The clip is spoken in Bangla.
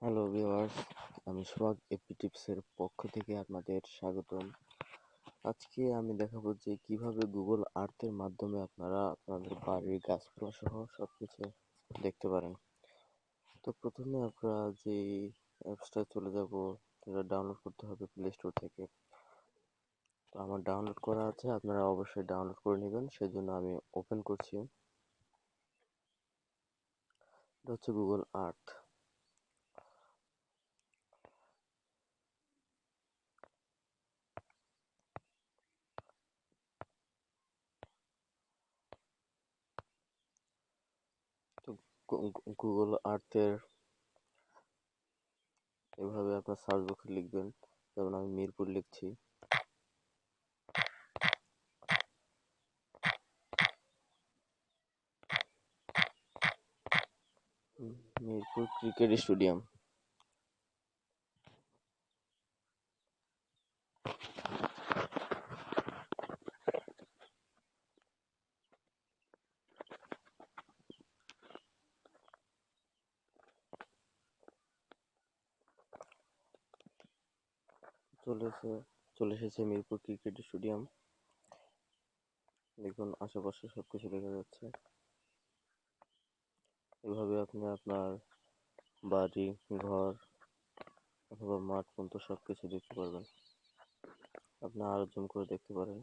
হ্যালো ভিউয়ার্স, আমি সোহাগ এপি টিপসের পক্ষ থেকে আপনাদের স্বাগতম। আজকে আমি দেখাবো যে কিভাবে গুগল আর্থের মাধ্যমে আপনারা আপনাদের বাড়ির গাছপালা সহ সবকিছু দেখতে পারেন। তো প্রথমে আমরা যে অ্যাপসটায় চলে যাব, এটা ডাউনলোড করতে হবে প্লে স্টোর থেকে। তো আমার ডাউনলোড করা আছে, আপনারা অবশ্যই ডাউনলোড করে নেবেন, সেজন্য আমি ওপেন করছি। এটা হচ্ছে গুগল আর্থ। তো গুগল আর্থের এভাবে আপনার সার্চ বক্সে লিখবেন, যেমন আমি মিরপুর লিখছি। Mirpur cricket stadium. চলে এসে চলে এসেছে মিরপুর ক্রিকেট স্টেডিয়াম। দেখুন আশেপাশে সবকিছু দেখা যাচ্ছে। এভাবে আপনি আপনার বাড়ি, ঘর অথবা মাঠ পর্যন্ত সবকিছু দেখতে পারবেন। আপনি আরো জুম করে দেখতে পারেন।